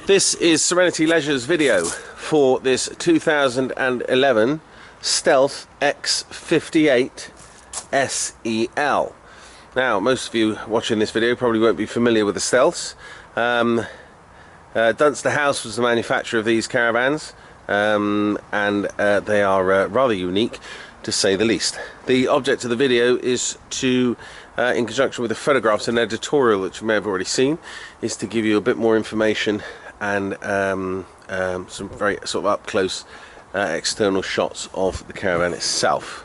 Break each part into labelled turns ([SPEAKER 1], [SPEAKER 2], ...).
[SPEAKER 1] This is Serenity Leisure's video for this 2011 Stealth X58 SEL. Now, most of you watching this video probably won't be familiar with the Stealths. Dunster House was the manufacturer of these caravans, and they are rather unique, to say the least. The object of the video is to, in conjunction with the photographs and editorial which you may have already seen, is to give you a bit more information and some very sort of up-close external shots of the caravan itself.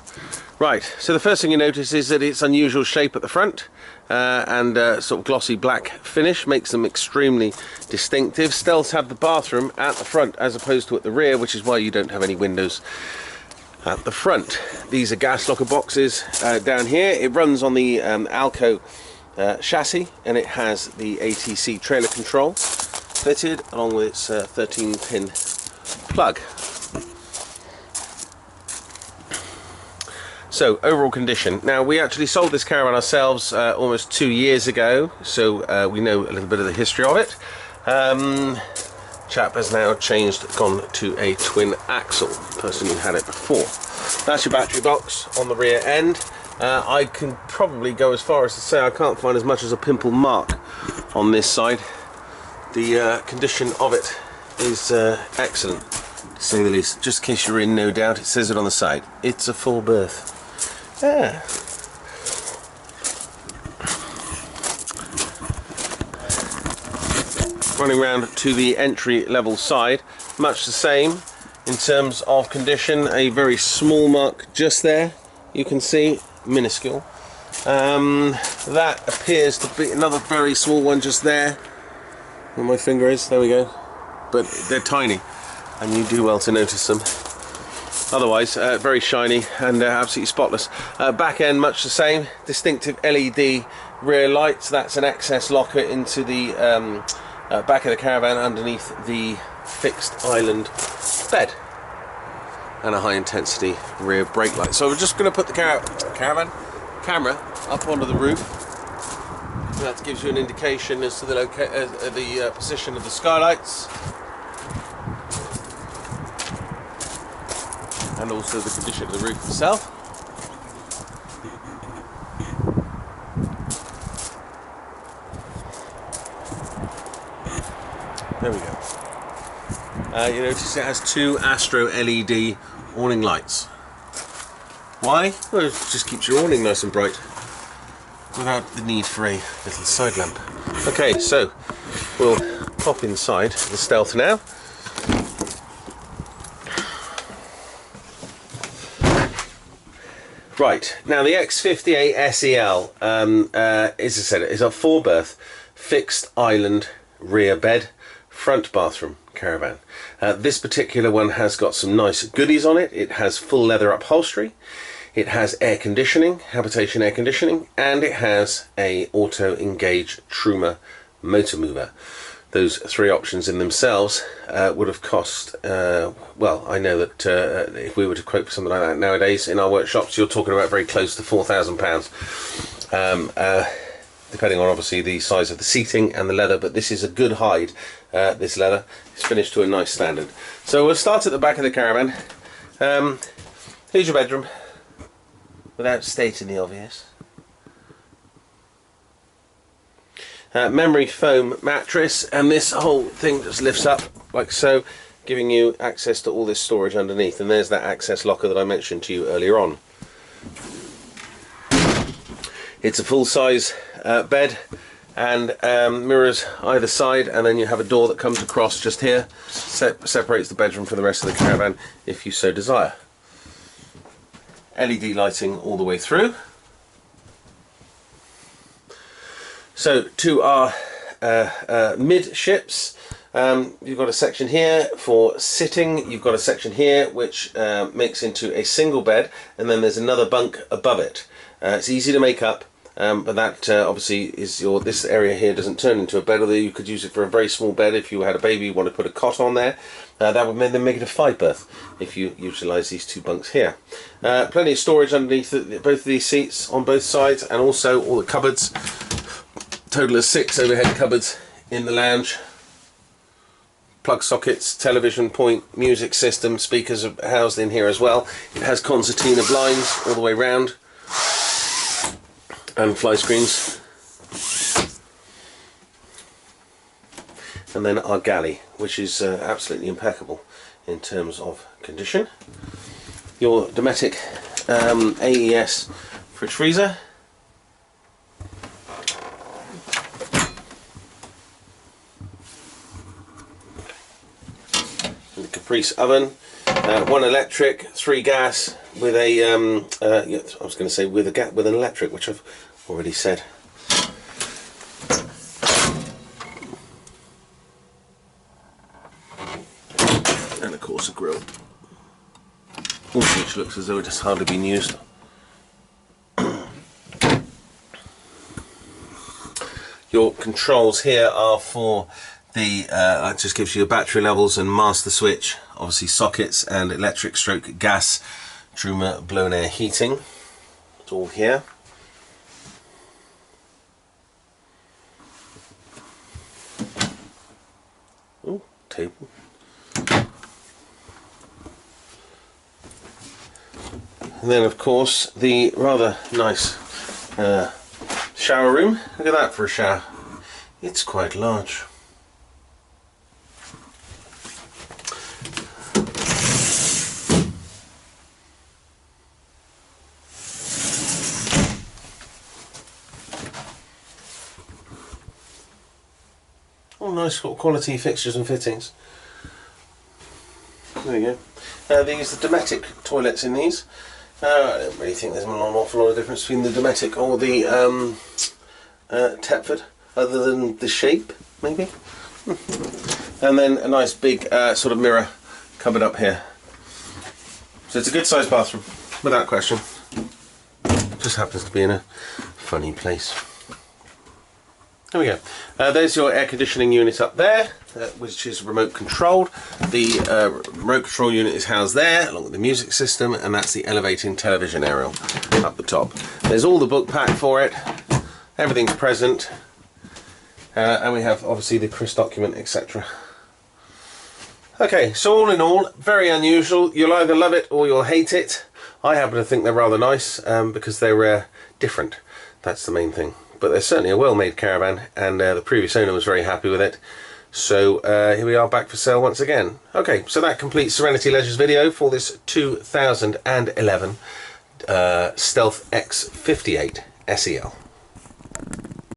[SPEAKER 1] Right, so the first thing you notice is that its unusual shape at the front and sort of glossy black finish makes them extremely distinctive. Stealths have the bathroom at the front as opposed to at the rear, which is why you don't have any windows at the front. These are gas locker boxes down here. It runs on the Alco chassis, and it has the ATC trailer control fitted along with its 13-pin plug. So, overall condition. Now, we actually sold this caravan ourselves almost 2 years ago, so we know a little bit of the history of it. Chap has now gone to a twin axle, the person who had it before. That's your battery box on the rear end. I can probably go as far as to say I can't find as much as a pimple mark on this side. The condition of it is excellent, to say the least. Just in case you're in no doubt, it says it on the side. It's a full berth. Yeah. Running round to the entry level side, much the same in terms of condition. A very small mark just there, you can see, minuscule. That appears to be another very small one just there where my finger is. There we go. But they're tiny and you do well to notice them. Otherwise very shiny and absolutely spotless. Back end much the same, distinctive LED rear lights. That's an access locker into the back of the caravan underneath the fixed island bed, and a high intensity rear brake light. So we're just going to put the camera up onto the roof. That gives you an indication as to the position of the skylights and also the condition of the roof itself. There we go. You notice it has two Astro LED awning lights. Why? Well, it just keeps your awning nice and bright without the need for a little side lamp. Okay, so we'll pop inside the Stealth now. Right, now the X58 SEL, as I said, is a 4-berth fixed island rear bed, front bathroom caravan. This particular one has got some nice goodies on it. It has full leather upholstery, it has air conditioning, habitation air conditioning, and it has a auto engage Truma motor mover. Those three options in themselves would have cost, well, I know that if we were to quote for something like that nowadays in our workshops, you're talking about very close to £4,000. Depending on obviously the size of the seating and the leather, but this is a good hide. This leather is finished to a nice standard. So we'll start at the back of the caravan. Here's your bedroom, without stating the obvious. Memory foam mattress, and this whole thing just lifts up like so, giving you access to all this storage underneath, and there's that access locker that I mentioned to you earlier on. It's a full-size bed and mirrors either side, and then you have a door that comes across just here, separates the bedroom from the rest of the caravan if you so desire. LED lighting all the way through. So to our midships, you've got a section here for sitting, you've got a section here which makes into a single bed, and then there's another bunk above it. It's easy to make up, but that obviously is this area here doesn't turn into a bed, although you could use it for a very small bed if you had a baby, you want to put a cot on there. That would then make it a 5-berth if you utilise these two bunks here. Plenty of storage underneath both of these seats on both sides, and also all the cupboards. Total of 6 overhead cupboards in the lounge. plug sockets, television point, music system, speakers are housed in here as well. It has concertina blinds all the way round and fly screens. And then our galley, which is absolutely impeccable in terms of condition. Your Dometic AES fridge freezer. And the Caprice oven. 1 electric, 3 gas with a yeah, I was going to say with an electric, which I've already said. And of course a grill, which looks as though it has hardly been used. Your controls here are for the, it just gives you battery levels and master switch, obviously sockets and electric stroke gas, Truma blown air heating. It's all here. Ooh, table. And then of course the rather nice shower room. Look at that for a shower. It's quite large. All nice quality fixtures and fittings. There you go. These are the Dometic toilets in these. I don't really think there's an awful lot of difference between the Dometic or the Thetford, other than the shape, maybe. And then a nice big sort of mirror cupboard up here. So it's a good sized bathroom, without question. Just happens to be in a funny place. There we go. There's your air conditioning unit up there, which is remote controlled. The remote control unit is housed there, along with the music system, and that's the elevating television aerial up the top. There's all the book pack for it. Everything's present. And we have, obviously, the Chris document, etc. Okay, so all in all, very unusual. You'll either love it or you'll hate it. I happen to think they're rather nice because they're different. That's the main thing. But they're certainly a well-made caravan, and the previous owner was very happy with it. So here we are back for sale once again. Okay, so that completes Serenity Leisure's video for this 2011 Stealth X58 SEL.